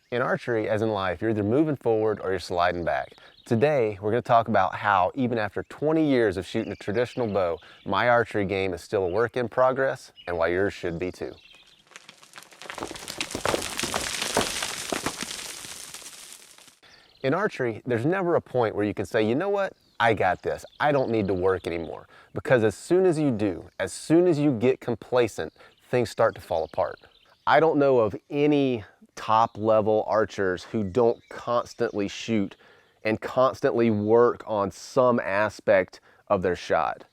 In archery, as in life, you're either moving forward or you're sliding back. Today, we're going to talk about how, even after 20 years of shooting a traditional bow, my archery game is still a work in progress, and why yours should be too. In archery, there's never a point where you can say, you know what, I got this. I don't need to work anymore. Because as soon as you do, as soon as you get complacent, things start to fall apart. I don't know of any top-level archers who don't constantly shoot and constantly work on some aspect of their shot.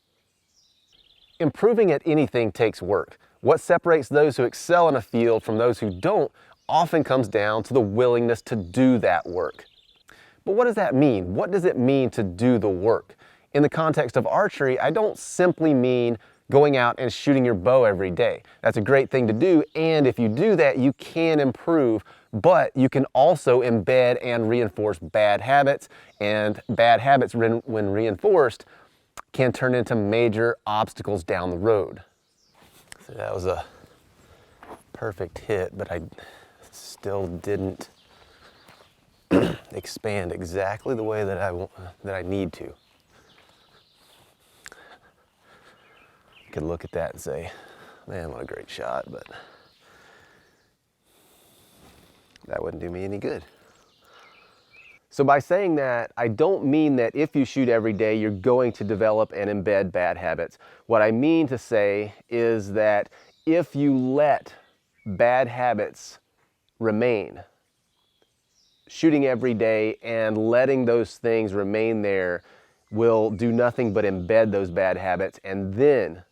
Improving at anything takes work. What separates those who excel in a field from those who don't often comes down to the willingness to do that work. But what does that mean? What does it mean to do the work? In the context of archery, I don't simply mean going out and shooting your bow every day. That's a great thing to do, and if you do that, you can improve, but you can also embed and reinforce bad habits, and bad habits, when reinforced, can turn into major obstacles down the road. So that was a perfect hit, but I still didn't expand exactly the way that I need to. You could look at that and say, man, what a great shot, but that wouldn't do me any good. So by saying that, I don't mean that if you shoot every day, you're going to develop and embed bad habits. What I mean to say is that if you let bad habits remain, shooting every day and letting those things remain there will do nothing but embed those bad habits, and then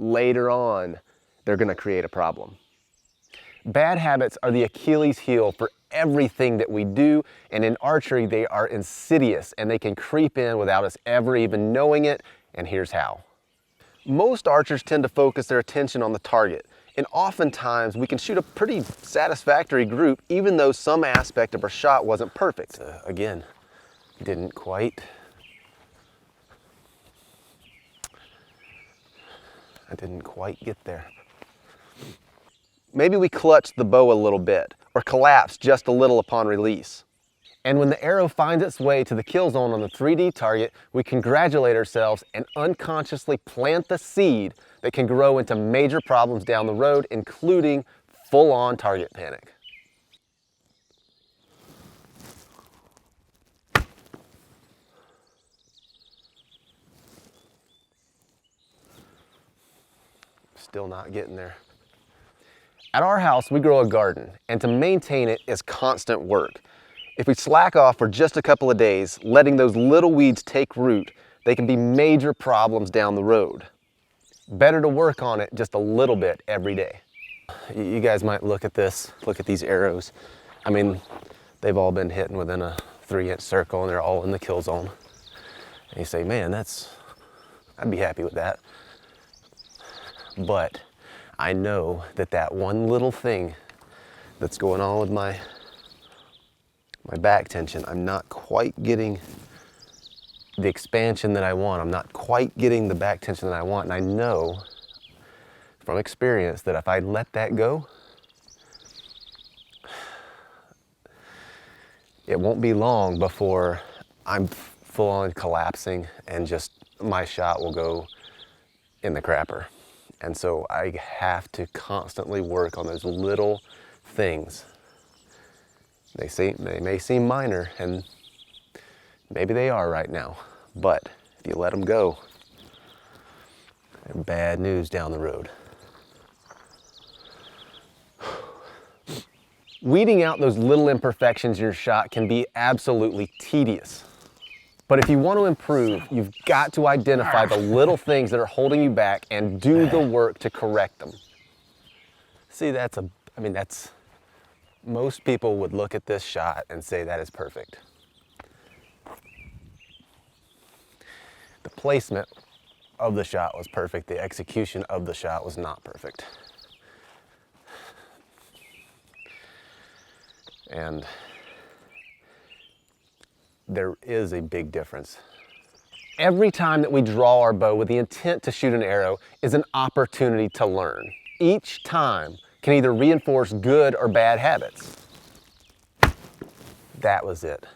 later on, they're going to create a problem. Bad habits are the Achilles heel for everything that we do, and in archery, they are insidious and they can creep in without us ever even knowing it, and here's how. Most archers tend to focus their attention on the target, and oftentimes we can shoot a pretty satisfactory group even though some aspect of our shot wasn't perfect. Again, didn't quite. I didn't quite get there. Maybe we clutched the bow a little bit or collapsed just a little upon release. And when the arrow finds its way to the kill zone on the 3D target, we congratulate ourselves and unconsciously plant the seed that can grow into major problems down the road, including full-on target panic. Still not getting there. At our house, we grow a garden, and to maintain it is constant work. If we slack off for just a couple of days, letting those little weeds take root, they can be major problems down the road. Better to work on it just a little bit every day. You guys might look at this, look at these arrows. I mean, they've all been hitting within a 3-inch circle and they're all in the kill zone. And you say, man, I'd be happy with that. But I know that that one little thing that's going on with my back tension, I'm not quite getting the expansion that I want. I'm not quite getting the back tension that I want. And I know from experience that if I let that go, it won't be long before I'm full on collapsing and just my shot will go in the crapper. And so I have to constantly work on those little things. They may seem minor, and maybe they are right now, but if you let them go, they're bad news down the road. Weeding out those little imperfections in your shot can be absolutely tedious. But if you want to improve, you've got to identify the little things that are holding you back and do the work to correct them. See, most people would look at this shot and say that is perfect. The placement of the shot was perfect. The execution of the shot was not perfect. And there is a big difference. Every time that we draw our bow with the intent to shoot an arrow is an opportunity to learn. Each time can either reinforce good or bad habits. That was it.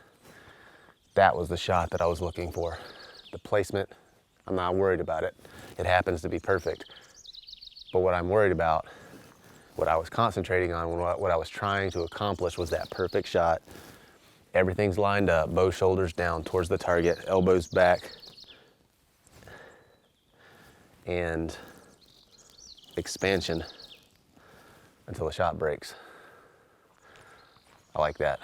That was the shot that I was looking for. The placement, I'm not worried about it. It happens to be perfect. But what I'm worried about, what I was concentrating on, what I was trying to accomplish was that perfect shot. Everything's lined up, both shoulders down towards the target, elbows back, and expansion until the shot breaks. I like that.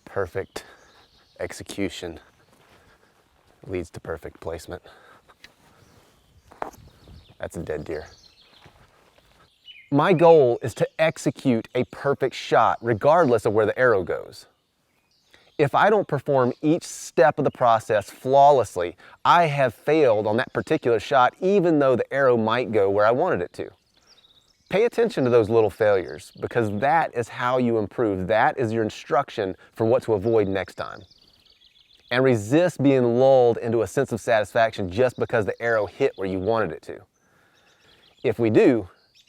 Perfect execution leads to perfect placement. That's a dead deer. My goal is to execute a perfect shot regardless of where the arrow goes. If I don't perform each step of the process flawlessly, I have failed on that particular shot even though the arrow might go where I wanted it to. Pay attention to those little failures because that is how you improve. That is your instruction for what to avoid next time. And resist being lulled into a sense of satisfaction just because the arrow hit where you wanted it to. If we do,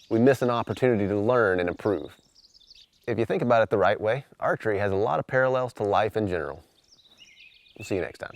we miss an opportunity to learn and improve. If you think about it the right way, archery has a lot of parallels to life in general. We'll see you next time.